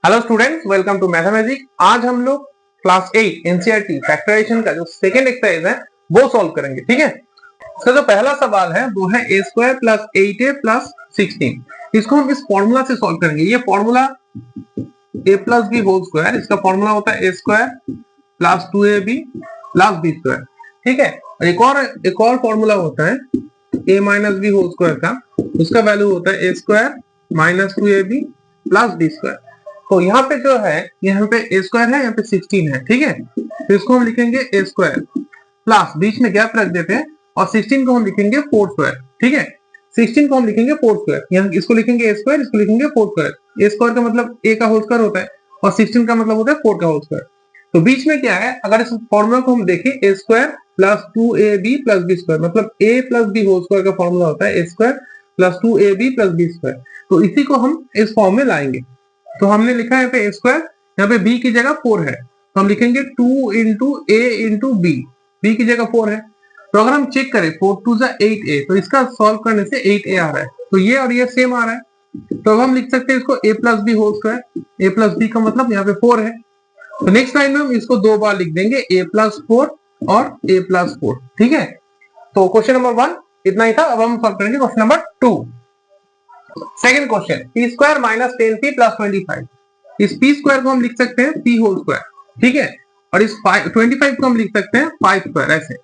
Hello students, welcome to mathematics. आज हम लोग क्लास 8 एनसीईआरटी फैक्टराइजेशन का जो सेकंड एक्सरसाइज है वो सॉल्व करेंगे। ठीक है, इसका जो पहला सवाल है वो है a square plus 8a plus 16। इसको हम इस फॉर्मूला से सॉल्व करेंगे। ये formula a plus B whole square, इसका फॉर्मूला होता है a square plus 2ab plus b square. ठीक है, एक और फॉर्मूला होता है a minus B whole square का, उसका वैल्यू होता है a square minus 2ab plus b square. तो यहाँ पे जो है, यहाँ पे a स्क्वायर है, यहाँ पे 16 है। ठीक है, तो इसको हम लिखेंगे a स्क्वायर प्लस बीच में गैप रख देते हैं और 16 को हम लिखेंगे 4 स्क्वायर। ठीक है, 16 को हम लिखेंगे 4 स्क्वायर, यहाँ इसको लिखेंगे a स्क्वायर, इसको लिखेंगे 4 स्क्वायर। a स्क्वायर का मतलब a का होल स्क्वायर होता है और 16 का मतलब होता है 4 का होल स्क्वायर। तो बीच में क्या है, अगर इस फॉर्मूला को हम देखें a square plus 2ab plus b square, मतलब a plus b whole square का फॉर्मूला होता है a square plus 2ab plus b square. तो इसी को हम इस फॉर्म में लाएंगे। तो हमने लिखा है यहाँ पे a स्क्वायर, यहाँ पे b की जगह 4 है, तो हम लिखेंगे 2 into a into b। b की जगह 4 है, तो अगर हम चेक करें 4 टू 8a, तो इसका सॉल्व करने से 8a आ रहा है, तो ये और ये सेम आ रहा है। तो अब हम लिख सकते हैं इसको a plus B whole square. a plus B का मतलब यहाँ पे 4 है, तो नेक्स्ट लाइन में हम इसको दो बार लिख देंगे a प्लस 4 और a प्लस 4। ठीक है, तो क्वेश्चन नंबर 1 इतना ही था। अब हम सॉल्व करेंगे question number 2। Second question, P square minus 10p plus 25। इस पी स्क्वायर को हम लिख सकते हैं p होल स्क्वायर। ठीक है, और इस 25 को हम लिख सकते हैं 5 स्क्वायर। ऐसे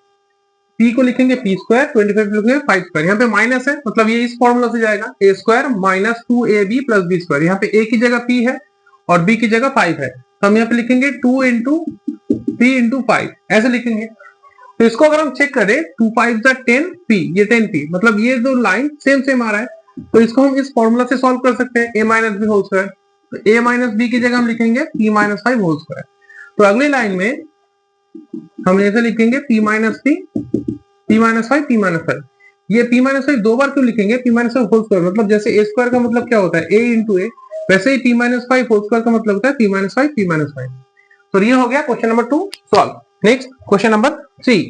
p को लिखेंगे p स्क्वायर, 25 लिखेंगे 5 स्क्वायर। यहाँ पे माइनस है, मतलब ये इस फॉर्मूला से जाएगा a square minus 2ab plus b square. यहाँ पे a की जगह p है और b की जगह 5 है, तो हम यहाँ पे लिखेंगे 2 इंटू p इंटू 5, ऐसे लिखेंगे। तो इसको अगर हम चेक करें 2 5 10p, ये 10p, मतलब ये दो लाइन सेम सेम आ रहा है, तो इसको हम इस फॉर्मूला से सॉल्व कर सकते हैं a minus B whole square. तो a माइनस बी की जगह हम लिखेंगे p माइनस 5 होल स्क्वायर। तो अगली लाइन में हम ऐसे लिखेंगे p minus 3, p minus 5, p minus 5। ये p माइनस 5 दो बार क्यों लिखेंगे? p माइनस 5 होल स्क्वायर, मतलब जैसे a स्क्वायर का मतलब क्या होता है a इंटू a, वैसे ही p माइनस 5 होल स्क्वायर का मतलब होता है p माइनस 5, p माइनस 5। तो ये हो गया question number 2 solve. Next question number 3।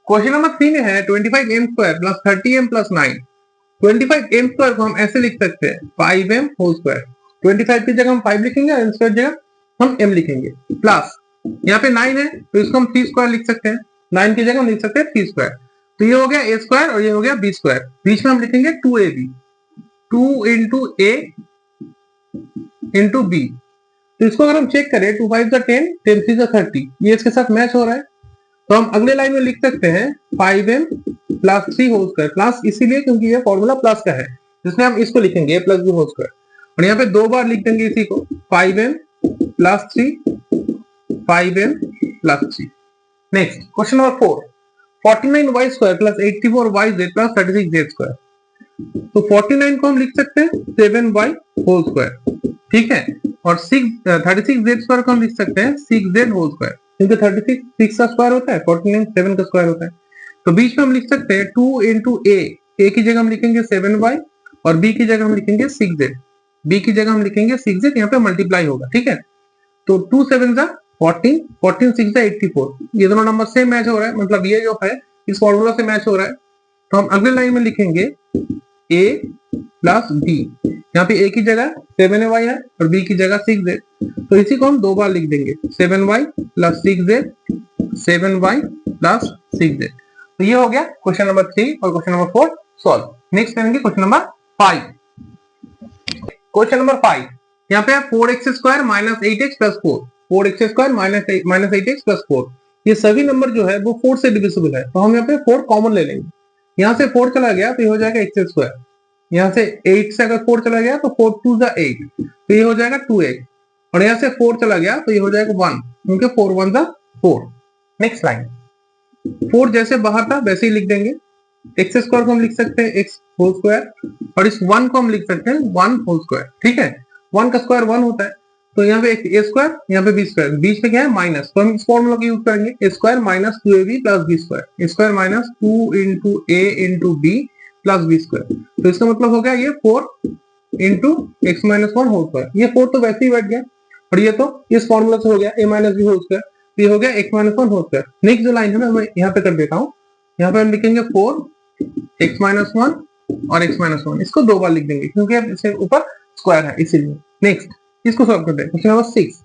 Question number 3 में है 25m square plus 30m plus 9। 25m square को हम ऐसे लिख सकते हैं 5m होल स्क्वायर। 25 की जगह हम 5 लिखेंगे और m स्क्वायर जगह हम m लिखेंगे, प्लस यहाँ पे 9 है तो इसको हम 3 स्क्वायर लिख सकते हैं। 9 की जगह हम लिख सकते हैं 3 स्क्वायर। तो ये हो गया a स्क्वायर और ये हो गया b स्क्वायर। बीच में हम लिखेंगे 2ab, 2 into a into b। तो इसको अगर हम चेक करें 2 5 10, 10 3 30, ये इसके साथ मैच हो रहा है, तो हम अगले लाइन में लिख सकते हैं 5m plus 3 whole square. Plus इसीलिए क्योंकि ये फॉर्मूला प्लस का है, जिसमें हम इसको लिखेंगे a plus B whole square, और यहाँ पे दो बार लिख देंगे इसी को 5m plus 3, 5m plus 3। Next question number 4, 49y square plus 84yz plus 36z square. तो 49 को हम लिख सकते हैं 7y होल स्क्वायर। ठीक है, और 36z स्क्वायर को हम लिख सकते हैं 6z होल स्क्वायर, क्योंकि 36 6 का स्क्वायर होता है, 49 7 का स्क्वायर होता है। तो बीच में हम लिख सकते हैं 2 इंटू a की जगह हम लिखेंगे 7y और b की जगह हम लिखेंगे 6z। b की जगह हम लिखेंगे 6z, यहाँ पे मल्टीप्लाई होगा। ठीक है, तो 2 7 जा 14, 14 6 जा 84, ये दोनों नंबर से मैच हो रहा है, मतलब ये जो है इस फॉर्मूला से मैच हो रहा है। तो हम अगले लाइन में लिखेंगे a प्लस b, यहाँ पे a की जगह 7y है और b की जगह 6z, तो इसी को हम दो बार लिख देंगे 7y plus 6z, 7y plus 6z। तो ये हो गया क्वेश्चन नंबर 3 और क्वेश्चन नंबर 4 सॉल्व। नेक्स्ट करेंगे क्वेश्चन नंबर 5। क्वेश्चन नंबर 5, यहाँ पे 4x square minus 8x plus 4, 4x square minus 8x plus 4। ये सभी नंबर जो है वो 4 से डिविजिबल है, तो हम यहाँ पे 4 कॉमन ले लेंगे। यहाँ से 4 चला गया तो ये हो जाएगा x स्क्वायर, यहाँ से 8 से अगर 4 चला गया तो 4 2 जा 8, तो ये हो जाएगा 2x, और यहाँ से 4 चला गया तो ये हो जाएगा 1, क्योंकि 4 1 जा 4। नेक्स्ट लाइन, 4 जैसे बाहर था वैसे ही लिख देंगे। x स्क्वायर को हम लिख सकते हैं x होल स्क्वायर, और इस 1 को हम लिख सकते हैं 1 होल स्क्वायर। ठीक है, 1 का स्क्वायर 1 होता है, तो यहाँ पे a स्क्वायर, यहाँ पे b स्क्वायर, बीच में क्या है माइनस, तो हम इस फॉर्मूला का यूज करेंगे a square minus 2ab plus b square, a square minus 2 into a into b plus b square. तो इसका मतलब हो गया ये 4 into x minus 1 whole square. ये 4 तो वैसे ही बैठ गया, और ये तो इस फॉर्मूला से हो गया a minus B whole square, तो ये हो गया x minus 1 whole square. Next जो लाइन है मैं यहाँ पे कर देता हूँ, यहाँ पे हम लिखेंगे 4 x माइनस 1 और x माइनस 1, इसको दो बार लिख देंगे क्योंकि अब इसके ऊपर स्क्वायर है इसीलिए। नेक्स्ट इसको सॉल्व करते हैं। क्वेश्चन नंबर 6,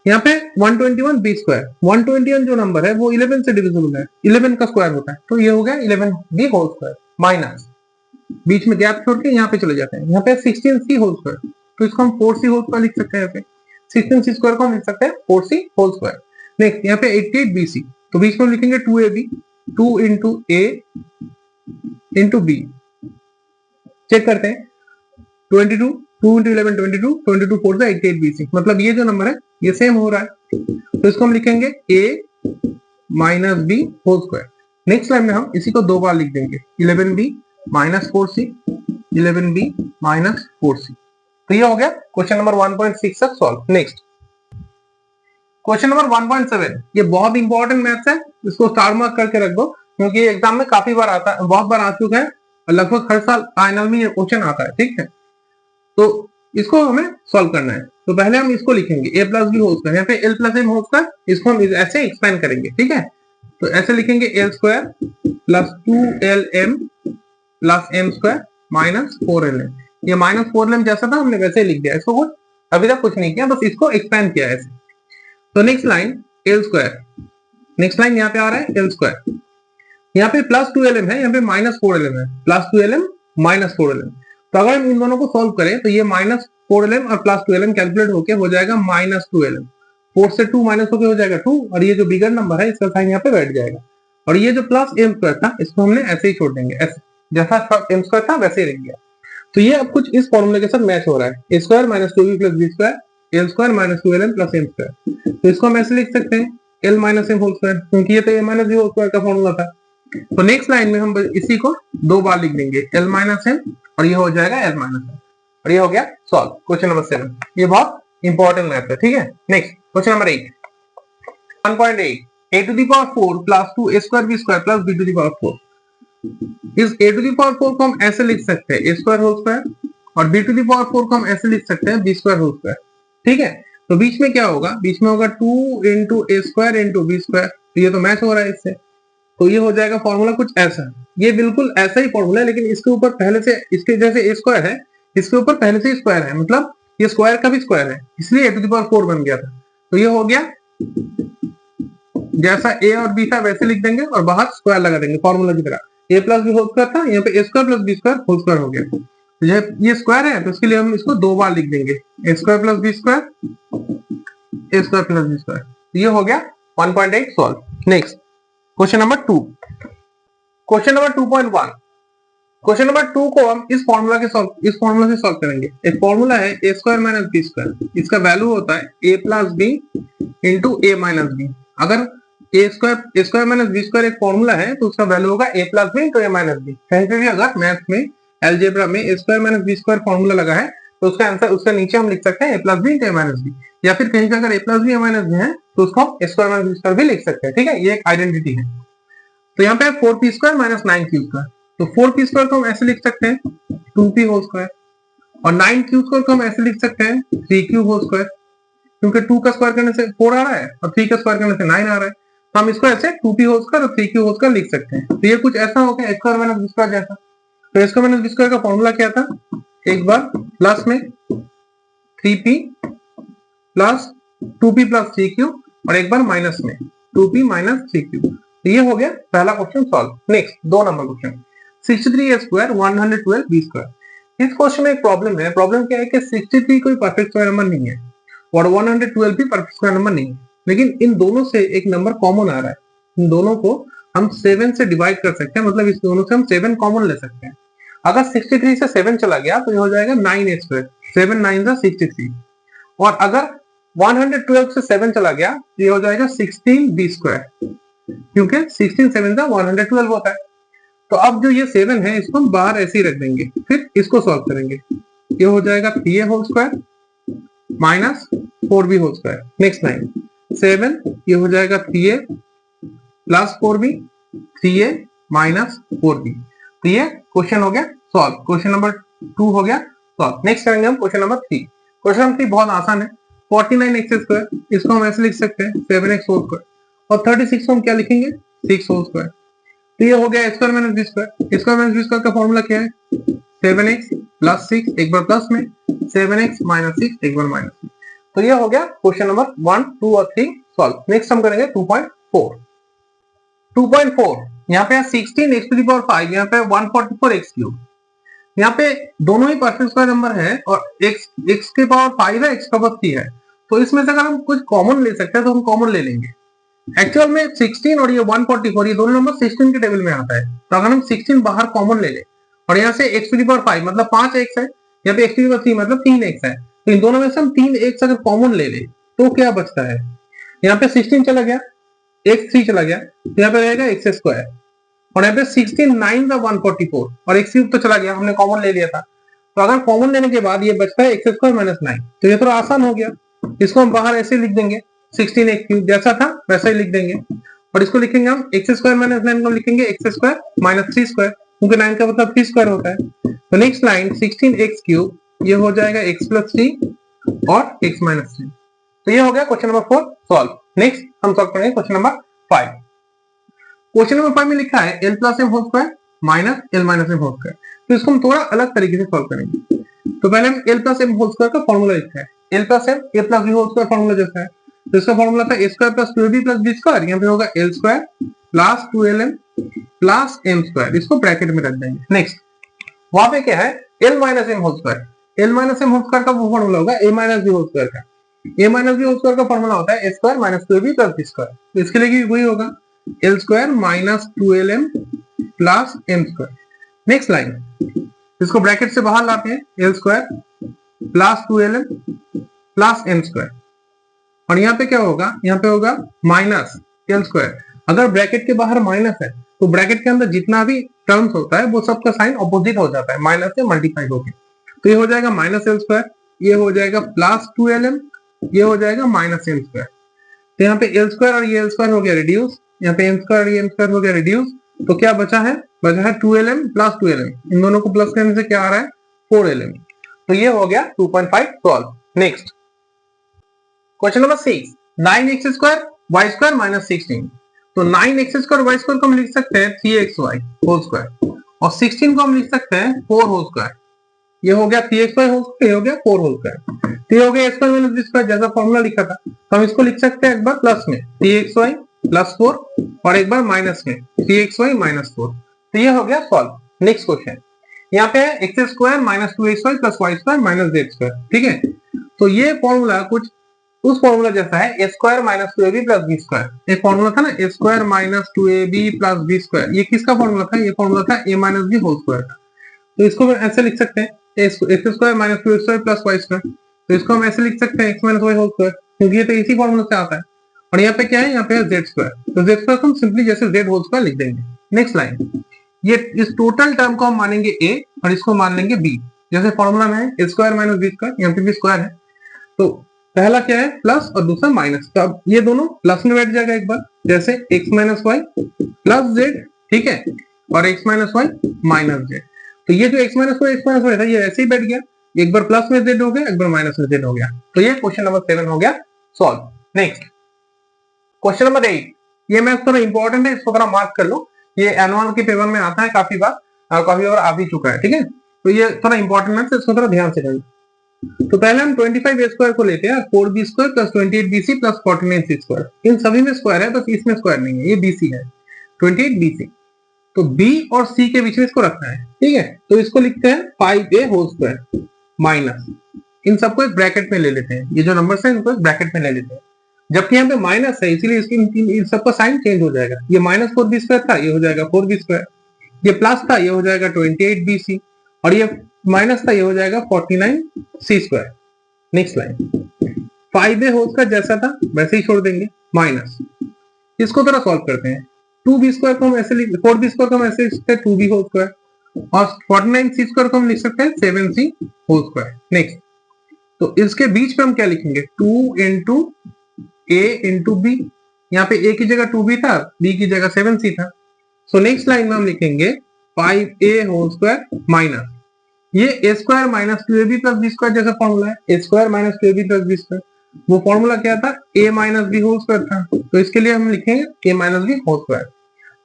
यहाँ पे 121 बी स्क्वायर, 121 जो नंबर है वो 11 से डिविजिबल है, 11 का स्क्वायर होता है, तो ये हो गया 11 बी होल स्क्वायर माइनस, बीच में गैप छोड़ के यहाँ पे चले जाते हैं, यहाँ पे 16 सी होल स्क्वायर, तो इसको हम 4 सी होल स्क्वायर लिख सकते हैं, यहाँ पे 16 सी स्क्वायर को हम लिख सकते हैं 4 सी होल स्क्वायर। नेक्स्ट यहाँ पे 88 बी सी, तो बीच में हम लिखेंगे 2ab, 2 इंटू ए इंटू बी, चेक करते हैं 22, 2 इंटू 11 22, 22 4 से 88 बी सी, मतलब ये जो नंबर है ये सेम हो रहा है, तो इसको हम लिखेंगे a minus B whole square. Next line में हम इसी को दो बार लिख देंगे, 11b minus 4c, 11b minus 4c। तो ये हो गया क्वेश्चन नंबर 1.6 तक सॉल्व। नेक्स्ट क्वेश्चन नंबर 1.7, ये बहुत इंपॉर्टेंट मैथ्स है, इसको स्टार मार्क करके रख दो, क्योंकि ये एग्जाम में काफी बार आता है, बहुत बार आ चुका है, और लगभग हर साल फाइनल में ये क्वेश्चन आता है, ठीक है। तो इसको हमें सॉल्व करना है, तो पहले हम इसको लिखेंगे a plus B whole square, यहाँ पे l plus m whole square, इसको हम ऐसे एक्सपेंड करेंगे, ठीक है। तो ऐसे लिखेंगे l square plus 2lm plus m square minus 4lm, ये माइनस 4lm जैसा था हमने वैसे ही लिख दिया, इसको कुछ अभी तक कुछ नहीं किया, बस इसको एक्सपेंड किया ऐसे। तो next line l square, next line यहाँ पे आ रहा है l स्क्वायर, यहाँ पे प्लस 2lm है, यहाँ पे माइनस 4lm है, प्लस 2lm माइनस 4lm। तो अगर हम इन दोनों को सॉल्व करें तो ये माइनस 4lm और प्लस 2lm कैलकुलेट होके हो जाएगा माइनस 2lm, 4 से 2 माइनस होके हो जाएगा 2, और ये जो बिगर नंबर है इसका साइन यहाँ पे बैठ जाएगा, और ये जो प्लस m स्क्वायर था इसको हमने ऐसे ही छोड़ देंगे, ऐसे जैसा m स्क्वायर था वैसे ही रह गया। तो ये अब कुछ इस फॉर्मूले के साथ मैच हो रहा है, a square minus 2b plus b square, l square minus 2lm plus m square. तो इसको हम ऐसे लिख सकते हैं l minus m whole square, क्योंकि ये तो a minus b whole square का फॉर्मूला था। तो नेक्स्ट लाइन में हम इसी को दो बार लिख देंगे, l माइनस m, और ये हो जाएगा l माइनस m, और ये हो गया सॉल्व क्वेश्चन नंबर 7। ये बहुत इंपॉर्टेंट मैथ है, ठीक है। Next question number 8, 1.8, a to the power 4 plus 2a square b square plus b to the power 4, इस a to the power 4 को हम ऐसे लिख सकते हैं a स्क्वायर होल स्क्वायर, और b to the power 4 को हम ऐसे लिख सकते हैं b स्क्वायर होल स्क्वायर, ठीक है। तो बीच में क्या होगा, बीच में होगा 2 इंटू ए स्क्वायर इंटू बी स्क्वायर, तो ये तो मैच हो रहा है इससे, तो ये हो जाएगा फॉर्मूला कुछ ऐसा, ये बिल्कुल ऐसा ही फॉर्मूला है, लेकिन इसके ऊपर पहले से, इसके जैसे ए स्क्वायर है इसके ऊपर पहले से स्क्वायर है, मतलब ये स्क्वायर का भी स्क्वायर है, इसलिए a टू द पावर 4 बन गया था। तो ये हो गया जैसा a और b था वैसे लिख देंगे और बाहर स्क्वायर लगा देंगे फॉर्मूला की तरह, a plus B whole square था, यहाँ पे a square plus B square whole square हो गया। तो ये स्क्वायर है तो इसके लिए हम इसको दो बार लिख देंगे, a square plus B square, a square plus B square. ये हो गया 1.8 solve. Next question number 2, question number 2.1, question number 2 को हम इस फॉर्मूला से सॉल्व करेंगे। एक फॉर्मूला है a square minus B square, इसका वैल्यू होता है a plus B into a minus B. अगर a square minus B square एक फॉर्मूला है तो उसका वैल्यू होगा a plus B into a minus B. कहीं पे भी अगर मैथ में अलजेब्रा में a square minus B square formula लगा है तो उसका आंसर उसका नीचे हम लिख सकते हैं a plus B into a minus B, या फिर कहीं पे अगर a plus B a minus B है तो उसको हम a square minus B square भी लिख सकते हैं, ठीक है। ये एक आइडेंटिटी है। तो यहाँ पे 4p square minus 9q square, तो 4p स्क्वायर को हम ऐसे लिख सकते हैं 2p होल स्क्वायर, और 9q स्क्वायर को हम ऐसे लिख सकते हैं 3q होल स्क्वायर, क्योंकि 2 का स्क्वायर करने से 4 आ रहा है और 3 का स्क्वायर करने से 9 आ रहा है, तो हम इसको ऐसे 2p होल स्क्वायर और 3q होल स्क्वायर लिख सकते हैं। तो ये कुछ ऐसा हो गया a square minus b square जैसा। तो a square minus b square का फॉर्मूला क्या था, एक बार प्लस में 3p plus 2p plus 3q, और एक बार माइनस में 2p माइनस 3q। तो ये हो गया पहला question solve. Next 2 number question, 63a square 112b square. इस क्वेश्चन में एक प्रॉब्लम है। प्रॉब्लम क्या है कि 63 कोई परफेक्ट स्क्वायर नंबर नहीं है और 112 भी परफेक्ट स्क्वायर नंबर नहीं है, लेकिन इन दोनों से एक नंबर कॉमन आ रहा है। इन दोनों को हम 7 से डिवाइड कर सकते हैं, मतलब इस दोनों से हम 7 कॉमन ले सकते हैं। अगर 63 से 7 चला गया तो ये हो जाएगा 9a स्क्वायर, 7 9 63, और अगर 112 से 7 चला गया तो ये हो जाएगा 16b स्क्वायर, क्योंकि 16 7 का 112 होता है। तो अब जो ये 7 है इसको हम बाहर ऐसे ही रख देंगे, फिर इसको सॉल्व करेंगे। ये हो जाएगा 3a whole square minus 4b whole square. Next line 7, ये हो जाएगा 3a plus 4b, 3a minus 4b। तो ये क्वेश्चन हो गया सॉल्व, क्वेश्चन नंबर 2 हो गया सॉल्व। नेक्स्ट करेंगे हम क्वेश्चन नंबर 3। क्वेश्चन नंबर 3 बहुत आसान है, 49x स्क्वायर, इसको हम ऐसे लिख सकते हैं 7x होल स्क्वायर, और 36 को हम क्या लिखेंगे 6 होल स्क्वायर। तो ये हो गया square minus B square. Square minus B square का फॉर्मूला क्या है, 7x प्लस 6 एक बार प्लस में, 7x माइनस 6 एक बार माइनस में। तो ये हो गया क्वेश्चन नंबर 1, 2 और 3 सॉल्व। नेक्स्ट हम करेंगे 2.4। 2.4 यहाँ पे 16x टू द पावर 5, यहाँ पे 144x क्यूब। यहाँ पे दोनों ही परफेक्ट स्क्वायर नंबर है और x के पावर 5 है, x का पावर 3 है। तो इसमें से अगर हम कुछ कॉमन ले सकते हैं तो हम कॉमन ले लेंगे। एक्चुअल में 16 और ये 144 ये दोनों नंबर 16 के टेबल में आता है। तो अगर हम 16 बाहर कॉमन ले लें और यहाँ से x टू द पावर 5 मतलब 5x है, यहाँ पे x टू द पावर 3 मतलब 3x है, तो इन दोनों में से हम 3x अगर कॉमन ले ले तो क्या बचता है? यहाँ पे 16 चला गया, x 3 चला गया, तो यहाँ पे रहेगा x स्क्वायर और यहाँ पे 16 9 का 144 और x क्यूब तो चला गया, हमने कॉमन ले लिया था। तो अगर कॉमन लेने के बाद ये बचता है x स्क्वायर माइनस 9, तो ये थोड़ा आसान हो गया। इसको हम बाहर ऐसे लिख देंगे, 16 x क्यूब जैसा था वैसा ही लिख देंगे और इसको लिखेंगे हम x स्क्वायर माइनस 9 को लिखेंगे x स्क्वायर माइनस 3 स्क्वायर, क्योंकि 9 का मतलब 3 स्क्वायर होता है। तो नेक्स्ट लाइन 16x क्यूब ये हो जाएगा x प्लस 3 और x माइनस 3। तो ये हो गया क्वेश्चन नंबर 4 सॉल्व। नेक्स्ट हम सॉल्व करेंगे क्वेश्चन नंबर 5। क्वेश्चन नंबर 5 में लिखा है l plus M whole square minus l minus M whole square. तो इसको हम थोड़ा अलग तरीके से सॉल्व करेंगे। तो पहले हम l plus M whole square का फॉर्मूला लिखते हैं। l plus M a plus b whole square formula जैसा है। तो इसका फॉर्मूला था a square plus 2ab plus b square, यहाँ पे होगा l square plus 2lm plus m square, इसको ब्रैकेट में रख देंगे। नेक्स्ट वहां पे क्या है l minus M whole square, l minus M whole square का वो फॉर्मूला होगा a minus b whole square का। a minus b whole square का फॉर्मूला होता है a square minus 2ab plus b square. तो इसके लिए भी वही होगा l square minus 2lm plus m square. Next line इसको ब्रैकेट से बाहर लाते हैं, l square plus 2lm plus m square और यहाँ पे क्या होगा, यहाँ पे होगा माइनस l स्क्वायर। अगर ब्रैकेट के बाहर माइनस है तो ब्रैकेट के अंदर जितना भी टर्म्स होता है वो सबका साइन ऑपोजिट हो जाता है, माइनस से मल्टीप्लाई होके। तो ये हो जाएगा माइनस l स्क्वायर, ये हो जाएगा प्लस 2lm, ये हो जाएगा माइनस m स्क्वायर। तो यहाँ पे l स्क्वायर और ये l स्क्वायर हो गया रिड्यूस, यहाँ पे m स्क्वायर और ये m स्क्वायर हो गया रिड्यूस। तो क्या बचा है, बचा है 2lm प्लस 2lm, इन दोनों को प्लस करने से क्या आ रहा है 4lm। तो ये हो गया 2.5 solve. Next question number 6, 9x square y square minus 16। तो 9x स्क्वायर y स्क्वायर को हम लिख सकते हैं 3xy होल स्क्वायर और 16 को हम लिख सकते हैं 4 होल स्क्वायर। ये हो गया 3xy होल स्क्वायर, ये हो गया 4 होल स्क्वायर। तो ये हो गया स्क्वायर माइनस बी स्क्वायर जैसा फॉर्मूला लिखा था। तो हम इसको लिख सकते हैं एक बार प्लस में 3xy प्लस 4 और एक बार माइनस में 3xy माइनस 4। तो ये हो गया सॉल्व। नेक्स्ट क्वेश्चन यहाँ पे है x square minus 2xy plus y square minus z square, ठीक है। तो ये फॉर्मूला कुछ उस फॉर्मूला जैसा है a square minus 2ab plus b square. एक फॉर्मूला था ना a square minus 2ab plus b square, ये किसका फॉर्मूला था, ये फॉर्मूला था a minus b whole square का। तो इसको ऐसे लिख सकते हैं X square minus 2x plus y square. तो इसको हम ऐसे लिख सकते हैं x minus y whole square, क्योंकि ये तो इसी फॉर्मूला से आता है। और यहाँ पे क्या है, यहाँ पे है z स्क्वायर, तो z स्क्वायर को हम सिंपली जैसे z होल स्क्वायर लिख देंगे। नेक्स्ट लाइन ये इस टोटल टर्म को हम मानेंगे a और इसको मान लेंगे b, जैसे फॉर्मूला में है a square minus b square, यहाँ पे भी स्क्वायर है। तो पहला क्या है प्लस और दूसरा माइनस, तो अब ये दोनों प्लस में बैठ जाएगा एक बार, जैसे x minus Y plus Z, ठीक है, और x minus Y minus Z. तो ये जो x माइनस वाई था ये ऐसे ही बैठ गया, एक बार प्लस में जेड हो गया, एक बार माइनस में जेड हो गया। तो ये क्वेश्चन नंबर 7 हो गया सॉल्व। नेक्स्ट क्वेश्चन नंबर 8, ये मैथ थोड़ा इंपॉर्टेंट है, इसको थोड़ा मार्क कर लो। ये एनुअल के पेपर में आता है काफी बार और काफी बार आ भी चुका है, ठीक है। तो ये थोड़ा इंपॉर्टेंट मैथ है, इसको थोड़ा ध्यान से करना। तो पहले हम 25 स्क्वायर को लेते हैं, 4b square plus 28bc plus 49c square. इन सभी में स्क्वायर है, बस इसमें स्क्वायर नहीं है, ये bc है 28bc। तो b और c के बीच में इसको रखना है, ठीक है। तो इसको लिखते हैं 5a होल स्क्वायर माइनस, इन सबको एक ब्रैकेट में ले लेते हैं, ये जो नंबर्स हैं इनको एक ब्रैकेट में ले लेते हैं। जबकि यहाँ पे माइनस है इसीलिए इन सबका साइन चेंज हो जाएगा। ये माइनस 4b स्क्वायर था, ये हो जाएगा 4b स्क्वायर। ये प्लस था, ये हो जाएगा 28bc और ये माइनस था, ये हो जाएगा 49c square. Next line 5a whole square जैसा था वैसे ही छोड़ देंगे माइनस। इसको थोड़ा सॉल्व करते हैं। 2b स्क्वायर को हम ऐसे 4b स्क्वायर को हम ऐसे लिख सकते हैं 2b होल स्क्वायर और 49c स्क्वायर को हम लिख सकते हैं 7c होल स्क्वायर। नेक्स्ट तो इसके बीच में हम क्या लिखेंगे 2 इंटू a इंटू b, यहाँ पे a की जगह 2b था, b की जगह 7c था। सो नेक्स्ट लाइन में हम लिखेंगे 5a होल स्क्वायर माइनस ये a square minus 2ab plus b square जैसा फॉर्मूला है, a square minus 2ab plus b square. वो फॉर्मूला क्या था a minus b whole square था, तो इसके लिए हम लिखेंगे a minus b whole square.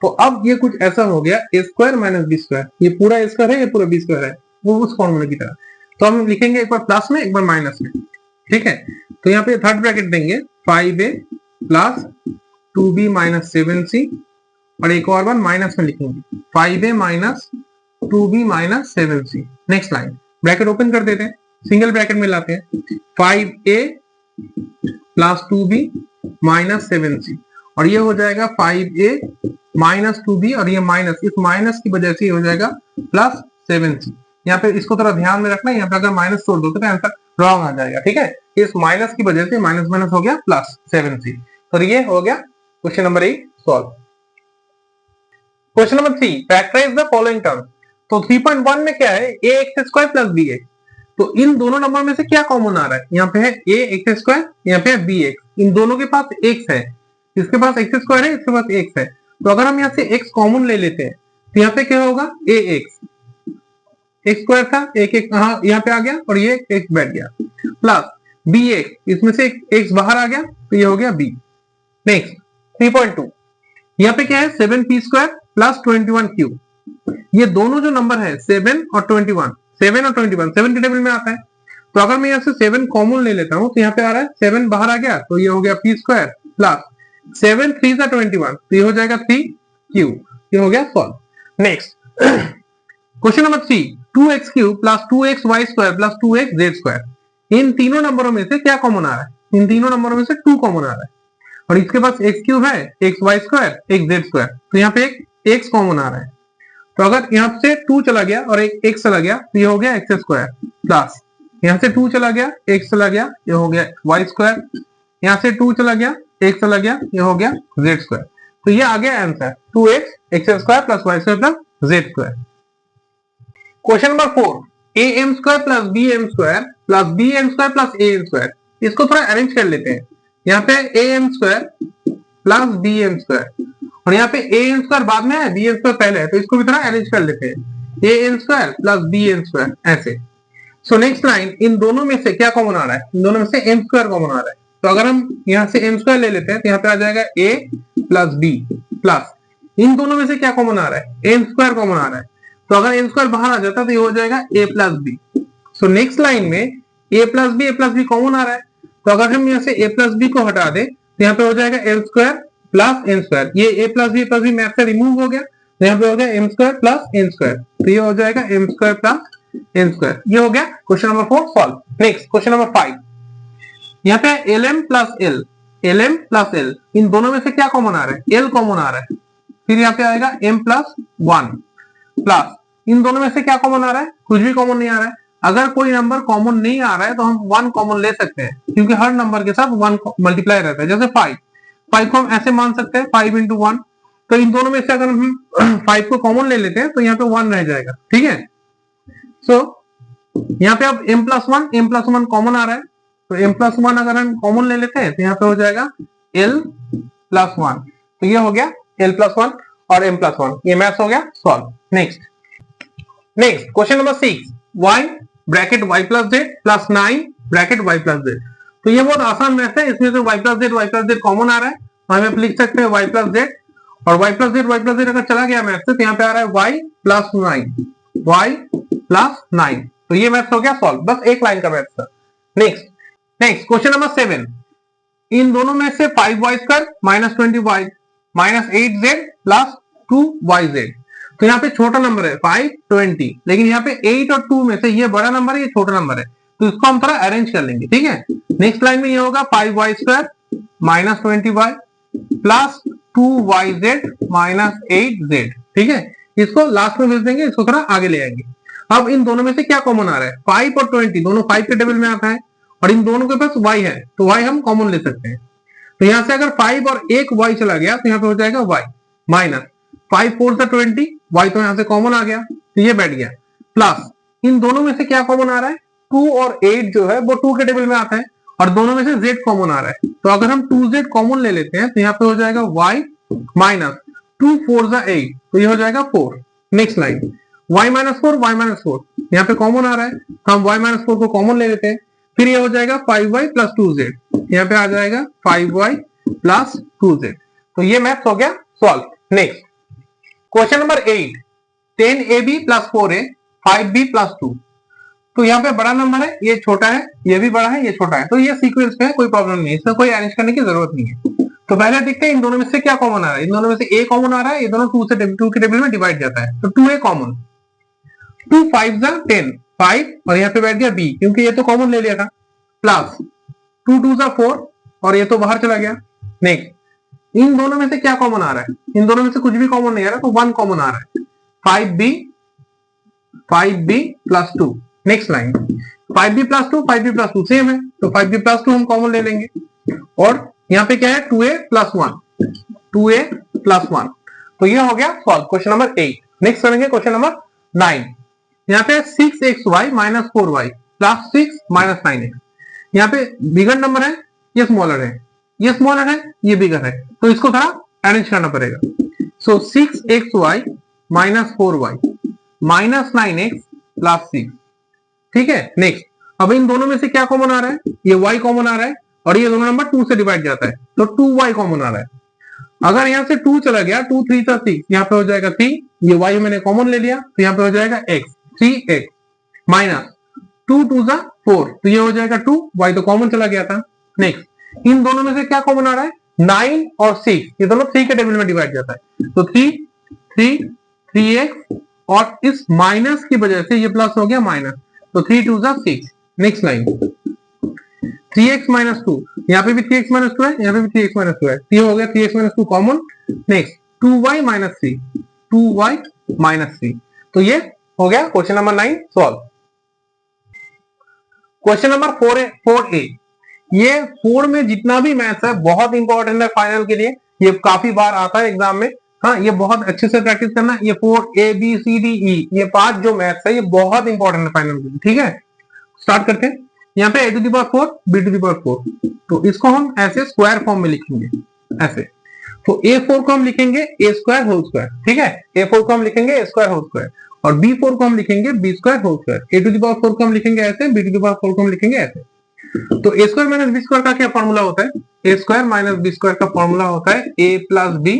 तो अब ये कुछ ऐसा हो गया a square minus b square, ये पूरा a स्क्वायर है, ये पूरा b स्क्वायर है, वो उस फॉर्मूले की तरह। तो हम लिखेंगे एक बार प्लस में एक बार माइनस में, ठीक है। तो यहाँ पे थर्ड ब्रैकेट देंगे 5a plus 2b minus 7c, और एक और बार माइनस में लिखेंगे 5a minus 2b minus 7c। Next line bracket open कर देते हैं, सिंगल ब्रैकेट में लाते हैं 5a plus 2b minus 7c, और ये हो जाएगा 5a माइनस 2b, और ये माइनस, इस माइनस की वजह से ये हो जाएगा प्लस 7c। यहाँ पे इसको थोड़ा ध्यान में रखना, यहाँ पे अगर माइनस छोड़ दो तो आंसर रॉन्ग आ जाएगा, ठीक है। इस माइनस की वजह से माइनस माइनस हो गया प्लस 7c। तो ये हो गया question number 8 solve. Question number 3, factorise the following terms. तो 3.1 में क्या है, ax² प्लस bx। तो इन दोनों नंबर में से क्या कॉमन आ रहा है, यहाँ पे है ax², यहाँ पे है bx। इन दोनों के पास x है, इसके पास x² है, इसके पास x है। तो अगर हम यहाँ से x कॉमन ले लेते हैं तो यहाँ पे क्या होगा, ax, x² था, एक यहाँ पे आ गया और ये x बैठ गया, प्लस bx, इसमें से x बाहर आ गया तो ये हो गया b। नेक्स्ट 3.2, यहाँ पे क्या है 7p² प्लस 21q। ये दोनों जो नंबर है 7 और 21, 7 के टेबल में आता है। तो अगर मैं यहाँ से 7 कॉमन ले लेता हूँ तो यहाँ पे आ रहा है 7 बाहर आ गया तो ये हो गया p² प्लस 7 3 सा 21, तो ये हो जाएगा 3q। ये हो गया solve. Next question number 3, 2x³ plus 2xy² plus 2xz²। इन तीनों नंबरों में से क्या कॉमन आ रहा है, इन तीनों नंबरों में से 2 कॉमन आ रहा है, और इसके पास x³ है, xy², xz²। तो यहाँ पे एक x कॉमन आ रहा है। तो अगर यहाँ से 2 चला गया और एक x चला गया तो ये हो गया x² प्लस, यहाँ से 2 चला गया, x चला गया, ये हो गया y², यहाँ से 2 चला गया, x चला गया, ये हो गया z²। तो ये आ गया answer 2x x² plus y² plus z²। Question number 4, am² plus bm² plus bn² plus an²। इसको थोड़ा अरेंज कर लेते हैं। यहाँ पे am² प्लस bm², और यहाँ पे an² बाद में है, bn² पहले है, तो इसको भी थोड़ा अरेंज कर लेते हैं, an² प्लस bn², ऐसे। सो नेक्स्ट लाइन, इन दोनों में से क्या कॉमन आ रहा है, इन दोनों में से m² कॉमन आ रहा है। तो अगर हम यहाँ से m² ले लेते हैं तो यहाँ पे आ जाएगा a प्लस b प्लस, इन दोनों में से क्या कॉमन आ रहा है, n² कॉमन आ रहा है। तो अगर n² बाहर आ जाता तो ये हो जाएगा a plus b। So next line में a प्लस b कॉमन आ रहा है। तो अगर हम यहाँ से a प्लस b को हटा दे तो यहाँ पे हो जाएगा m² प्लस n²। ये a प्लस b मैथ से रिमूव हो गया, तो यहाँ पे हो गया m² प्लस n²। तो ये हो जाएगा m² प्लस n²। ये हो गया question number 4 solve. Next question number 5, यहाँ पे lm प्लस l, इन दोनों में से क्या कॉमन आ रहा है, l कॉमन आ रहा है। फिर यहाँ पे आएगा m प्लस 1 प्लस, इन दोनों में से क्या कॉमन आ रहा है, कुछ भी कॉमन नहीं आ रहा है। अगर कोई नंबर कॉमन नहीं आ रहा है तो हम 1 कॉमन ले सकते हैं, क्योंकि हर नंबर के साथ 1 मल्टीप्लाई रहता है। जैसे 5 को हम ऐसे मान सकते हैं 5 into 1। तो इन दोनों में से अगर हम 5 को कॉमन ले लेते हैं तो यहाँ पे 1 रह जाएगा, ठीक है। सो यहाँ पे अब m प्लस 1 कॉमन आ रहा है, तो m प्लस 1 अगर हम कॉमन ले लेते हैं तो यहाँ पे हो जाएगा l प्लस 1। तो ये हो गया l प्लस 1 और m प्लस 1। ये मैथ्स हो गया solve. Next question number 6, y bracket y plus z plus 9 bracket y plus z। तो ये बहुत आसान मैथ है, इसमें से y प्लस z कॉमन आ रहा है, तो हम लिख सकते हैं y प्लस z, और y प्लस z अगर चला गया मैथ से तो यहाँ पे आ रहा है y प्लस 9। तो ये मैथ हो गया सॉल्व, बस एक लाइन का मैथ था। नेक्स्ट क्वेश्चन नंबर 7, इन दोनों में से 5y² minus 20y minus 8z plus 2yz। तो यहाँ पे छोटा नंबर है 5 20, लेकिन यहाँ पे 8 और 2 में से ये बड़ा नंबर है, ये छोटा नंबर है, तो इसको हम थोड़ा अरेंज कर लेंगे, ठीक है। नेक्स्ट लाइन में ये होगा 5y² minus 20y plus 2yz minus 8z, ठीक है। इसको लास्ट में भेज देंगे, इसको थोड़ा आगे ले आएंगे। अब इन दोनों में से क्या कॉमन आ रहा है, 5 और 20 दोनों 5 के टेबल में आता है, और इन दोनों के पास y है, तो y हम कॉमन ले सकते हैं। तो यहाँ से अगर 5 और एक y चला गया तो यहाँ पे हो जाएगा y माइनस 5 4 सा 20, y तो यहाँ से कॉमन आ गया, तो ये बैठ गया, प्लस इन दोनों में से क्या कॉमन आ रहा है, 2 और 8 जो है वो 2 के टेबल में आता है, और दोनों में से z कॉमन आ रहा है। तो अगर हम 2z कॉमन ले लेते हैं तो यहाँ पे हो जाएगा y माइनस 2 4 सा 8, तो ये हो जाएगा 4। नेक्स्ट लाइन y माइनस 4 यहाँ पे कॉमन आ रहा है, हम y माइनस 4 को कॉमन ले लेते हैं, फिर ये हो जाएगा 5y प्लस 2z, यहाँ पे आ जाएगा 5y प्लस 2z। तो ये मैथ हो गया solve. Next question number 8, 10ab plus 4a 5b plus 2। तो यहाँ पे बड़ा नंबर है, ये छोटा है, ये भी बड़ा है, ये छोटा है, तो ये सीक्वेंस में है, कोई प्रॉब्लम नहीं है, इसमें कोई अरेंज करने की जरूरत नहीं है। तो पहले देखते हैं इन दोनों में से क्या कॉमन आ रहा है। इन दोनों में से a कॉमन आ रहा है, ये दोनों 2 के टेबल में डिवाइड जाता है, तो 2a कॉमन, 2 5 जा 10, 5 और यहाँ पे बैठ गया b क्योंकि ये तो कॉमन ले लिया था, प्लस 2 2 जा 4 और ये तो बाहर चला गया। नेक्स्ट इन दोनों में से क्या कॉमन आ रहा है, इन दोनों में से कुछ भी कॉमन नहीं आ रहा, तो 1 कॉमन आ रहा है, 5b plus 2। Next line 5b plus 2, 5b plus 2 same है, तो 5b प्लस 2 हम कॉमन ले लेंगे, और यहाँ पे क्या है 2a प्लस 1, 2a प्लस 1, तो ये हो गया सॉल्व क्वेश्चन नंबर 8। नेक्स्ट करेंगे क्वेश्चन नंबर 9। यहाँ पे 6xy minus 4y plus 6 minus 9x। यहाँ पे बिगर नंबर है, ये स्मॉलर है, ये स्मॉलर है, ये बिगर है, तो इसको थोड़ा अरेंज करना पड़ेगा। सो 6xy minus 4y minus 9x plus 6, ठीक है। नेक्स्ट अब इन दोनों में से क्या कॉमन आ रहा है, ये y कॉमन आ रहा है और ये दोनों नंबर 2 से डिवाइड जाता है, तो 2y कॉमन आ रहा है। अगर यहाँ से 2 चला गया, 2 3 था 6, यहाँ पे हो जाएगा 3, ये y मैंने कॉमन ले लिया, तो यहाँ पे हो जाएगा x, 3x माइनस 2 2 जा 4, तो ये हो जाएगा 2, y तो कॉमन चला गया था। नेक्स्ट इन दोनों में से क्या कॉमन आ रहा है, 9 और 6, ये दोनों 3 के टेबल में डिवाइड जाता है, तो 3 3 3x और इस माइनस की वजह से ये प्लस हो गया माइनस, तो 3 2 जा 6। नेक्स्ट लाइन 3x माइनस 2, यहाँ पे भी 3x माइनस 2 है, यहाँ पे भी 3x माइनस 2 है, तो ये हो गया 3x minus 2 common. Next 2y minus 3, 2y minus 3, तो ये हो गया question number 9 solve. Question number 4a, ये 4 में जितना भी मैथ्स है बहुत इंपॉर्टेंट है फाइनल के लिए, ये काफी बार आता है एग्जाम में, हाँ ये बहुत अच्छे से प्रैक्टिस करना। ये 4 ABCDE ये 5 जो मैथ्स है ये बहुत इंपॉर्टेंट है फाइनल के लिए, ठीक है। स्टार्ट करते हैं। यहाँ पे a to the power 4 b to the power 4, तो इसको हम ऐसे स्क्वायर फॉर्म में लिखेंगे ऐसे, तो a4 को हम लिखेंगे a स्क्वायर होल स्क्वायर, ठीक है, a4 को हम लिखेंगे a स्क्वायर होल स्क्वायर, और b4 को हम लिखेंगे b square whole square, a to the power 4 को हम लिखेंगे ऐसे, b टू द पावर 4 को हम लिखेंगे ऐसे। तो a square minus b square का क्या फॉर्मूला होता है, a square minus b square का फॉर्मूला होता है a plus b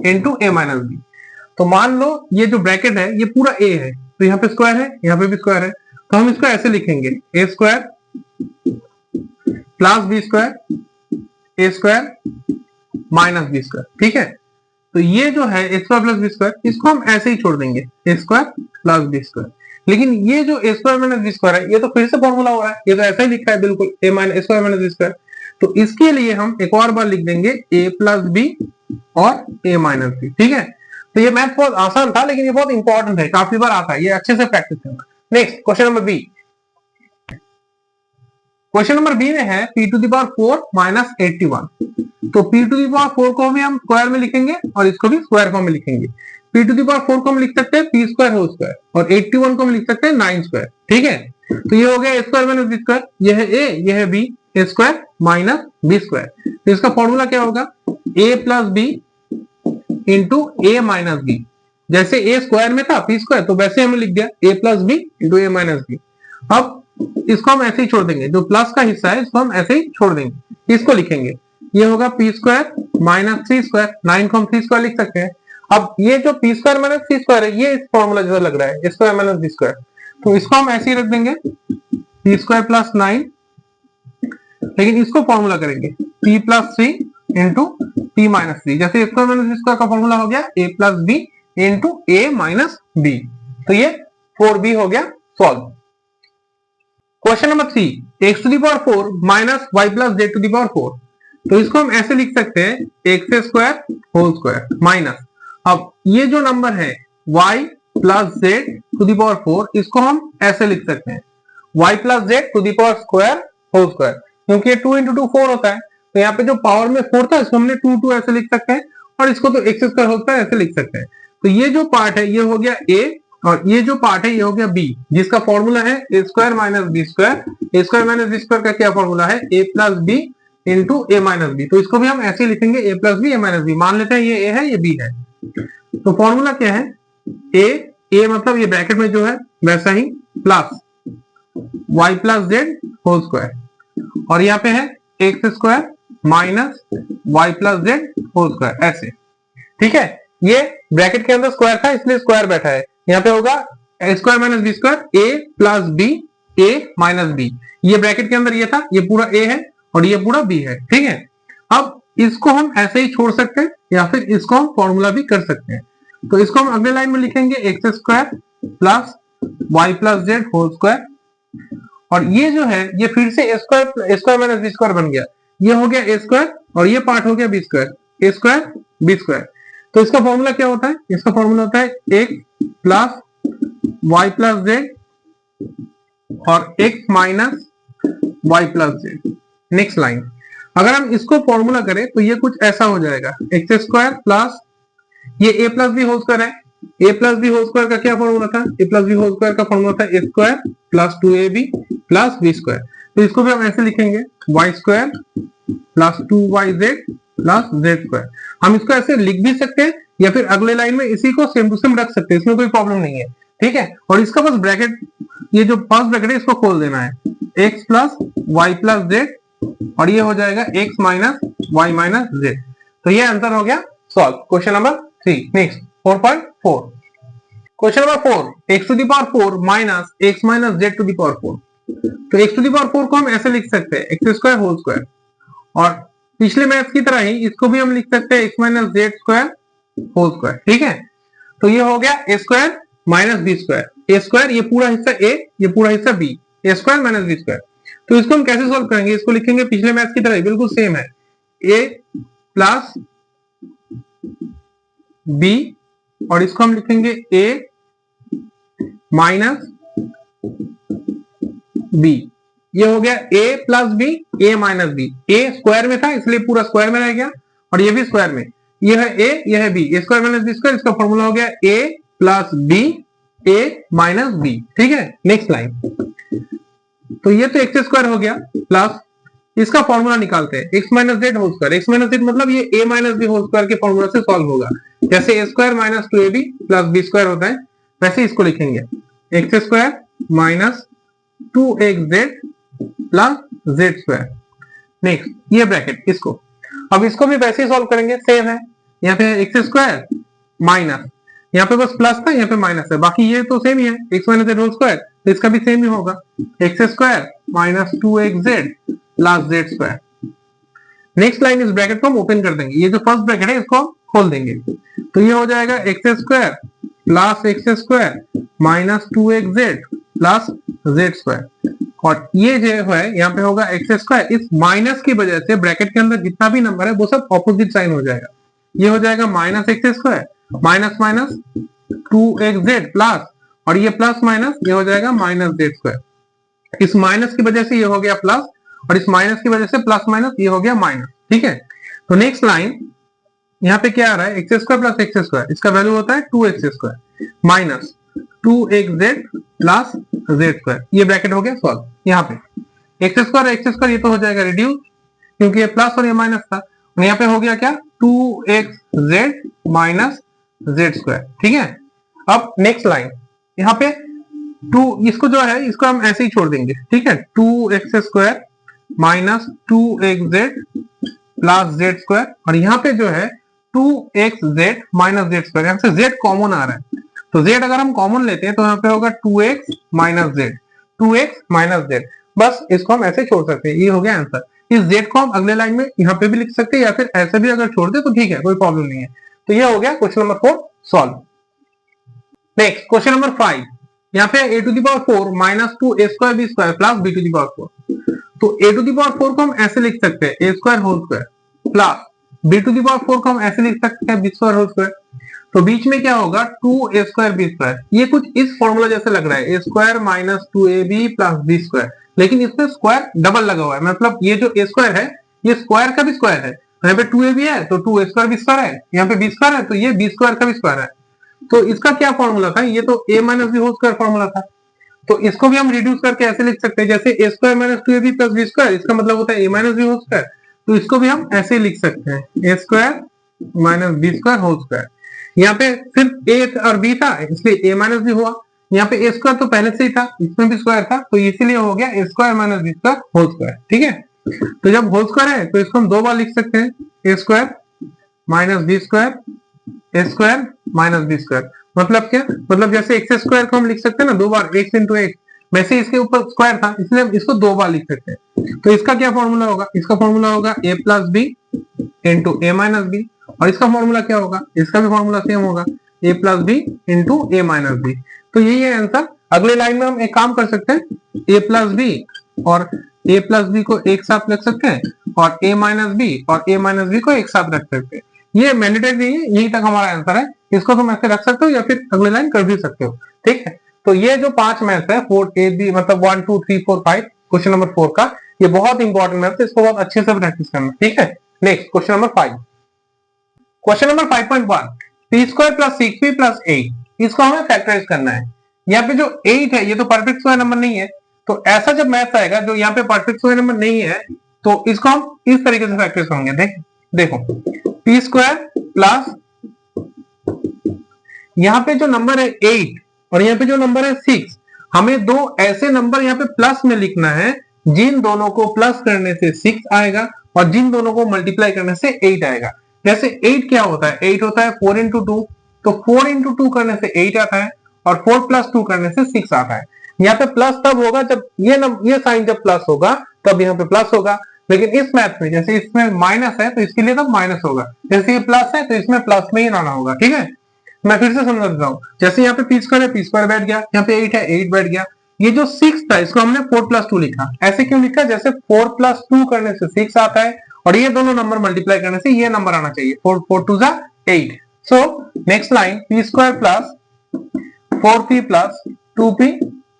into a minus b। तो मान लो ये जो ब्रैकेट है ये पूरा a है, तो यहाँ पे स्क्वायर है, यहाँ पे भी स्क्वायर है, तो हम इसको ऐसे लिखेंगे a square plus b square, a square minus b square, ठीक है। तो ये जो है a square plus b square, इसको हम ऐसे ही छोड़ देंगे a square plus b square. लेकिन ये जो a square minus b square है ये तो फिर से फॉर्मूला हो रहा है, ये तो ऐसा ही लिखा है बिल्कुल a minus square minus b square. तो इसके लिए हम एक और बार लिख देंगे a प्लस b और a माइनस b, ठीक है। तो ये मैथ बहुत आसान था लेकिन ये बहुत इंपॉर्टेंट है, काफी बार आता है, ये अच्छे से प्रैक्टिस करना। Next question number B. Question number B में है p to the power 4 minus 81, तो p टू द पावर 4 को भी हम स्क्वायर में लिखेंगे और इसको भी स्क्वायर फॉर्म में लिखेंगे। p टू द पावर 4 को हम लिख सकते हैं p स्क्वायर होल स्क्वायर, और 81 को हम लिख सकते हैं 9 स्क्वायर, ठीक है। तो ये हो गया a square minus b square, ये है a, ये है b, a square minus b square. तो इसका फॉर्मूला क्या होगा, a plus b into a minus b। जैसे a स्क्वायर में था p स्क्वायर, तो वैसे हमने लिख दिया a plus b into a minus b। अब इसको हम ऐसे ही छोड़ देंगे, जो प्लस का हिस्सा है इसको हम ऐसे ही छोड़ देंगे, इसको लिखेंगे, ये होगा p स्क्वायर माइनस 3 स्क्वायर, 9 को हम 3 स्क्वायर लिख सकते हैं। अब ये जो p स्क्वायर माइनस 3 स्क्वायर है ये इस फॉर्मूला जैसा लग रहा है, स्क्वायर माइनस b स्क्वायर, तो इसको हम ऐसे ही रख देंगे p स्क्वायर प्लस 9, लेकिन इसको फॉर्मूला करेंगे p plus 3 into p minus 3। जैसे स्क्वायर माइनस b स्क्वायर का फॉर्मूला हो गया a plus b into a minus b, तो ये 4b हो गया solve. Question number 3, x to the power 4 minus y plus z to the power 4, तो इसको हम ऐसे लिख सकते हैं x square whole square minus, अब ये जो नंबर है y plus z to the power 4, इसको हम ऐसे लिख सकते हैं y plus z to the power square whole square, क्योंकि 2 इंटू 2 4 होता है, तो यहाँ पे जो पावर में 4 था इसको हमने 2 2 ऐसे लिख सकते हैं, और इसको तो x स्क्वायर होल स्क्वायर ऐसे लिख सकते हैं। तो ये जो पार्ट है ये हो गया a, और ये जो पार्ट है ये हो गया b, जिसका फॉर्मूला है a square minus b square. a square minus b square का क्या फॉर्मूला है, a plus b into a minus b, तो इसको भी हम ऐसे ही लिखेंगे a plus b a minus b। मान लेते हैं ये a है ये b है, तो फॉर्मूला क्या है, a मतलब ये ब्रैकेट में जो है वैसा ही, plus y plus z whole square, और यहाँ पे है x square minus y plus z whole square ऐसे, ठीक है। ये ब्रैकेट के अंदर स्क्वायर था इसलिए स्क्वायर बैठा है, यहाँ पे होगा ए स्क्वायर माइनस बी स्क्वायर ए प्लस बी ए माइनस बी, ये ब्रैकेट के अंदर ये था, ये पूरा ए है और ये पूरा बी है, ठीक है। अब इसको हम ऐसे ही छोड़ सकते हैं या फिर इसको हम फॉर्मूला भी कर सकते हैं। तो इसको हम अगले लाइन में लिखेंगे X square plus Y plus Z whole square, और ये जो है ये फिर से A square minus B square बन गया, ये हो गया ए स्क्वायर और ये पार्ट हो गया B square, A square B square. तो इसका फॉर्मूला क्या होता है, इसका फॉर्मूला होता है x plus Y plus Z और x minus Y plus z. Next line, अगर हम इसको फॉर्मूला करें तो ये कुछ ऐसा हो जाएगा, एक्स स्क्वायर प्लस ये a plus B whole square है, a plus B whole square का क्या फॉर्मूला था, a plus B whole square का फॉर्मूला था a square plus 2ab plus B square. तो इसको भी हम ऐसे लिखेंगे y square plus 2yz plus Z square. हम इसको ऐसे लिख भी सकते हैं या फिर अगले लाइन में इसी को सेम टू सेम रख सकते हैं, इसमें कोई प्रॉब्लम नहीं है, ठीक है। और इसका बस ब्रैकेट, ये जो फर्स्ट ब्रैकेट है इसको खोल देना है, x plus Y plus Z और ये हो जाएगा x minus Y minus Z. तो ये आंसर हो गया solve, question number 3। Next 4.4, question number 4, x to the power 4 minus x minus Z to the power 4। तो x टू द पावर 4 को हम ऐसे लिख सकते हैं एक्स स्क्वायर होल स्क्वायर, और पिछले मैथ की तरह ही इसको भी हम लिख सकते हैं x minus Z square whole square, ठीक है। तो ये हो गया A square minus B square, A square ये पूरा हिस्सा a, ये पूरा हिस्सा b, A square minus B square. तो इसको हम कैसे सॉल्व करेंगे, इसको लिखेंगे पिछले मैथ की तरह बिल्कुल सेम है, a प्लस b और इसको हम लिखेंगे a माइनस b। ये हो गया a plus b, a minus b, a square में था इसलिए पूरा स्क्वायर में रह गया और ये भी स्क्वायर में, ये है a ये है b, a square minus b square, इसका फॉर्मूला हो गया a plus b a minus b, ठीक है। नेक्स्ट लाइन, तो ये तो एक्स स्क्वायर हो गया प्लस इसका फॉर्मूला निकालते हैं X minus Z whole square, X minus Z मतलब ये a minus B whole square के फॉर्मूला से सॉल्व होगा, जैसे a square minus 2ab plus b square होता है वैसे इसको लिखेंगे X square minus 2xz plus Z square. Next ये ब्रैकेट, इसको अब इसको भी वैसे ही सॉल्व करेंगे, सेम है, यहाँ पे एक्स स्क्वायर माइनस, यहाँ पे बस प्लस था यहाँ पे माइनस है, बाकी ये तो सेम ही है X minus Z whole square, तो इसका भी सेम ही होगा X square minus 2xz plus Z square. Next line, इस ब्रैकेट को हम ओपन कर देंगे, ये जो फर्स्ट ब्रैकेट है इसको खोल देंगे, तो ये हो जाएगा x square plus x square minus 2xz plus Z square, और ये जो है यहाँ पे होगा एक्स स्क्वायर, इस माइनस की वजह से ब्रैकेट के अंदर जितना भी नंबर है वो सब ऑपोजिट साइन हो जाएगा, ये हो जाएगा minus x square minus minus 2xz plus, और ये प्लस माइनस ये हो जाएगा माइनस जेड स्क्वायर, इस माइनस की वजह से ये हो गया प्लस और इस माइनस की वजह से प्लस माइनस ये हो गया माइनस, ठीक है। तो नेक्स्ट लाइन, यहाँ पे क्या आ रहा है x square plus x square, इसका वैल्यू होता है 2x square minus 2xz plus Z square, ये ब्रैकेट हो गया सॉल्व। यहाँ पे एक्स स्क्वायर ये तो हो जाएगा रिड्यूस क्योंकि ये प्लस और ये माइनस था, और यहाँ पे हो गया क्या 2xz माइनस जेड स्क्वायर, ठीक है। अब नेक्स्ट लाइन, यहाँ पे 2 इसको जो है इसको हम ऐसे ही छोड़ देंगे, ठीक है, 2x square minus 2xz plus Z square, और यहाँ पे जो है 2xz माइनस जेड स्क्वायर, यहाँ से z कॉमन आ रहा है, तो z अगर हम कॉमन लेते हैं तो यहाँ पे होगा 2x minus Z, 2x minus Z, बस इसको हम ऐसे छोड़ सकते हैं, ये हो गया आंसर। इस z को हम अगले लाइन में यहाँ पे भी लिख सकते हैं या फिर ऐसे भी अगर छोड़ दे तो ठीक है, कोई प्रॉब्लम नहीं है। तो ये हो गया question number 4 solve. Next question number 5, यहाँ पे a to the power 4 minus 2a square b square plus b to the power 4, तो a टू द पावर 4 को हम ऐसे लिख सकते हैं a square whole square plus b to the power 4 को हम ऐसे लिख सकते हैं b स्क्वायर होल स्क्वायर, तो बीच में क्या होगा 2a स्क्वायर b स्क्वायर, ये कुछ इस फॉर्मूला जैसे लग रहा है a square minus 2ab plus b square, लेकिन इसमें स्क्वायर डबल लगा हुआ है, मतलब ये जो a स्क्वायर है ये स्क्वायर का भी स्क्वायर है, यहाँ पे 2ab है तो 2a स्क्वायर b स्क्वायर है, यहाँ पे b स्क्वायर है तो ये b स्क्वायर का भी स्क्वायर है। तो इसका क्या फॉर्मूला था, ये तो a minus B whole square formula था, तो इसको भी हम रिड्यूस करके ऐसे लिख सकते हैं जैसे a square minus 2ab plus b square, इसका मतलब होता है a minus B whole square, तो इसको भी हम ऐसे लिख सकते हैं a square minus B square whole square. यहाँ पे सिर्फ a और b था इसलिए a माइनस बी हुआ, यहाँ पे a स्क्वायर तो पहले से ही था, इसमें भी स्क्वायर था, तो इसीलिए हो गया a square minus B square whole square, ठीक है। तो जब होल स्क्वायर है तो इसको हम दो बार लिख सकते हैं a square minus B square, a square minus B square, मतलब क्या, मतलब जैसे एक्स स्क्वायर को हम लिख सकते हैं ना 2 बार, एक्स इंटू एक्स, वैसे इसके ऊपर स्क्वायर था इसलिए हम इसको 2 बार लिख सकते हैं। तो इसका क्या फॉर्मूला होगा, इसका फॉर्मूला होगा a plus B into A minus B, और इसका फॉर्मूला क्या होगा, इसका भी फॉर्मूला सेम होगा a plus B into A minus B. तो यही है आंसर। अगले लाइन में हम एक काम कर सकते हैं, a प्लस बी और a प्लस बी को एक साथ रख सकते हैं, और a माइनस बी और a माइनस बी को एक साथ रख सकते हैं। ये मैंडेटरी नहीं है, यही तक हमारा आंसर है। इसको तुम ऐसे रख सकते हो या फिर अगले लाइन कर भी सकते हो, ठीक है। तो ये जो 5 मैथ्स है 4 ए बी मतलब 1 2 3 4 5 क्वेश्चन नंबर 4 का, ये बहुत इंपॉर्टेंट मैथ्स है, इसको बहुत अच्छे से प्रैक्टिस करना, ठीक है। Next question number 5, question number 5.1, P square plus 6p plus 8, इसको हमें फैक्टराइज करना है। यहाँ पे जो 8 है ये तो परफेक्ट स्क्वायर नंबर नहीं है, तो ऐसा जब मैथ्स आएगा जो यहाँ पे परफेक्ट स्क्वायर नंबर नहीं है तो इसको हम इस तरीके से फैक्टराइज करेंगे। देखो पी स्क्वायर प्लस, यहाँ पे जो नंबर है 8 और यहाँ पे जो नंबर है 6, हमें दो ऐसे नंबर यहाँ पे प्लस में लिखना है जिन दोनों को प्लस करने से 6 आएगा और जिन दोनों को मल्टीप्लाई करने से 8 आएगा। जैसे 8 क्या होता है, 8 होता है 4 इंटू 2, तो 4 इंटू 2 करने से 8 आता है और 4 प्लस 2 करने से 6 आता है। यहाँ पे प्लस तब होगा जब ये साइन जब प्लस होगा तब यहाँ पे प्लस होगा, लेकिन इस मैथ में जैसे इसमें माइनस है तो इसके लिए तब माइनस होगा, जैसे ये प्लस है तो इसमें प्लस में ही लाना होगा, ठीक है। मैं फिर से समझा देता हूँ, जैसे यहाँ पे पी स्क्वायर है, पी स्क्वायर बैठ गया, यहाँ पे 8 है 8 बैठ गया, ये जो 6 था इसको हमने 4 प्लस 2 लिखा। ऐसे क्यों लिखा, जैसे 4 प्लस 2 करने से 6 आता है और ये दोनों नंबर मल्टीप्लाई करने से ये नंबर आना चाहिए, 4 4 2 जा 8। So next line P square plus 4p plus 2p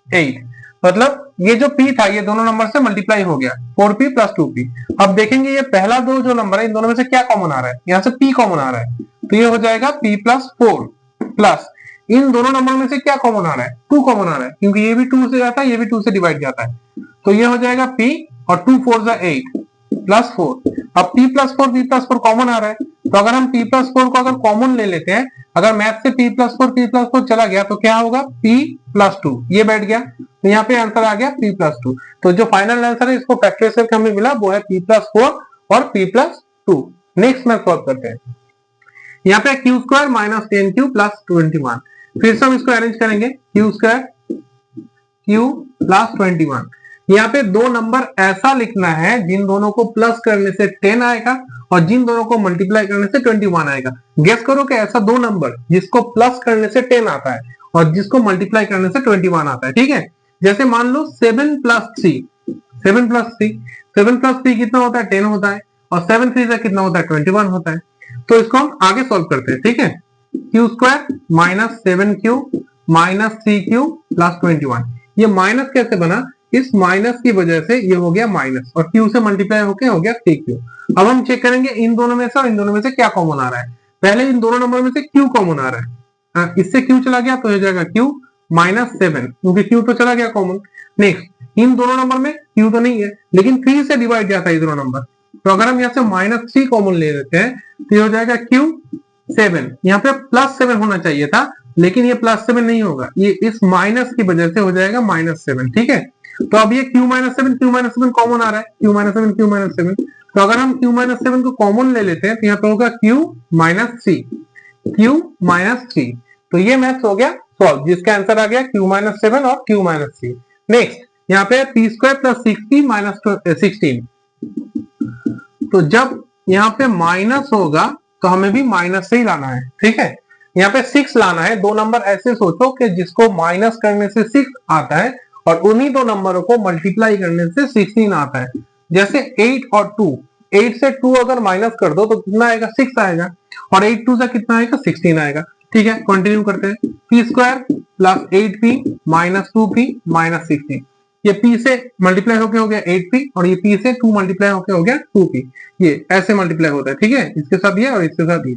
8, मतलब ये जो p था ये दोनों नंबर से मल्टीप्लाई हो गया 4p प्लस 2p। अब देखेंगे ये पहला दो जो नंबर है इन दोनों में से क्या कॉमन आ रहा है, यहाँ से p कॉमन आ रहा है, तो ये हो जाएगा p प्लस 4 प्लस इन दोनों नंबर में से क्या कॉमन आ रहा है, 2 कॉमन आ रहा है, क्योंकि ये भी 2 से जाता है ये भी 2 से डिवाइड जाता है, तो ये हो जाएगा p और 2 4 जा 8 प्लस 4। अब p प्लस 4 कॉमन आ रहा है, तो अगर हम p प्लस 4 को अगर कॉमन ले लेते हैं, अगर मैथ से p प्लस 4 चला गया तो क्या होगा, p प्लस 2 ये बैठ गया, तो यहाँ पे आंसर आ गया p प्लस 2। तो जो फाइनल आंसर है इसको फैक्टराइज करके हमें मिला वो है p प्लस 4 और p plus 2। Next math solve करते हैं, यहाँ पे Q square minus 10q plus 21, फिर से हम इसको अरेंज करेंगे, क्यू स्क्वायर q प्लस 21। यहाँ पे दो नंबर ऐसा लिखना है जिन दोनों को प्लस करने से 10 आएगा और जिन दोनों को मल्टीप्लाई करने से 21 आएगा। गेस करो कि ऐसा दो नंबर जिसको प्लस करने से 10 आता है और जिसको मल्टीप्लाई करने से 21 आता है, ठीक है। जैसे मान लो 7 प्लस 3 कितना होता है, 10 होता है, और 7 3 कितना होता है, 21 होता है। तो इसको हम आगे सॉल्व करते हैं, ठीक है। Q square minus 7q minus 3q plus 21, ये माइनस कैसे बना, इस माइनस की वजह से ये हो गया माइनस और q से मल्टीप्लाई होके हो गया 3q। अब हम चेक करेंगे इन दोनों में से और इन दोनों में से क्या कॉमन आ रहा है। पहले इन दोनों नंबर में से q कॉमन आ रहा है, इससे q चला गया तो हो जाएगा q माइनस 7, क्योंकि q तो चला गया कॉमन। नेक्स्ट इन दोनों नंबर में q तो नहीं है लेकिन 3 से डिवाइड जाता है ये दोनों नंबर, तो अगर हम यहाँ से माइनस 3 कॉमन ले लेते हैं तो ये हो जाएगा q 7, यहाँ पे प्लस 7 होना चाहिए था लेकिन ये प्लस 7 नहीं होगा, ये इस माइनस की वजह से हो जाएगा माइनस 7, ठीक है। तो अब ये q माइनस 7 कॉमन आ रहा है, q माइनस 7, तो अगर हम q माइनस 7 को कॉमन ले लेते हैं तो यहाँ पे होगा q माइनस 3, तो ये मैथ्स हो गया सॉल्व, जिसका आंसर आ गया q माइनस 7 और q माइनस 3। नेक्स्ट यहाँ पे p square plus 6p minus 16, तो जब यहाँ पे माइनस होगा तो हमें भी माइनस से ही लाना है, ठीक है। यहाँ पे 6 लाना है, दो नंबर ऐसे सोचो कि जिसको माइनस करने से 6 आता है और उन्हीं दो नंबरों को मल्टीप्लाई करने से 16 आता है। जैसे 8 और 2, 8 से 2 अगर माइनस कर दो तो कितना आएगा, 6 आएगा, और 8 2 से कितना आएगा, 16 आएगा, ठीक है। कंटिन्यू करते हैं, p square plus 8p minus 2p minus 16, ये p से मल्टीप्लाई होके हो गया 8p और ये p से 2 मल्टीप्लाई होके हो गया 2p, ये ऐसे मल्टीप्लाई होता है, ठीक है, इसके साथ ये और इसके साथ ये।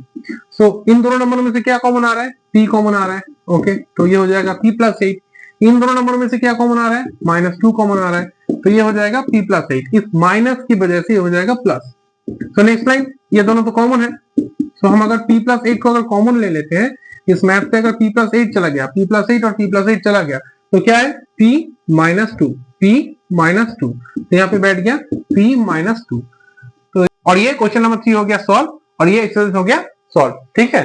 सो इन दोनों नंबरों में से क्या कॉमन आ रहा है, p कॉमन आ रहा है, ओके, तो ये हो जाएगा p प्लस 8। इन दोनों नंबरों में से क्या कॉमन आ रहा है, माइनस 2 कॉमन आ रहा है, तो ये हो जाएगा p प्लस 8, इस माइनस की वजह से ये हो जाएगा प्लस। तो नेक्स्ट लाइन, ये दोनों तो कॉमन है, तो हम अगर p प्लस 8 को अगर कॉमन ले लेते हैं, इस मैथ से अगर p प्लस 8 चला गया, p प्लस 8 और p प्लस 8 चला गया तो क्या है, p माइनस 2, तो यहाँ पे बैठ गया p माइनस 2। तो और ये क्वेश्चन नंबर 3 हो गया सॉल्व और ये एक्सरसाइज हो गया सॉल्व, ठीक है।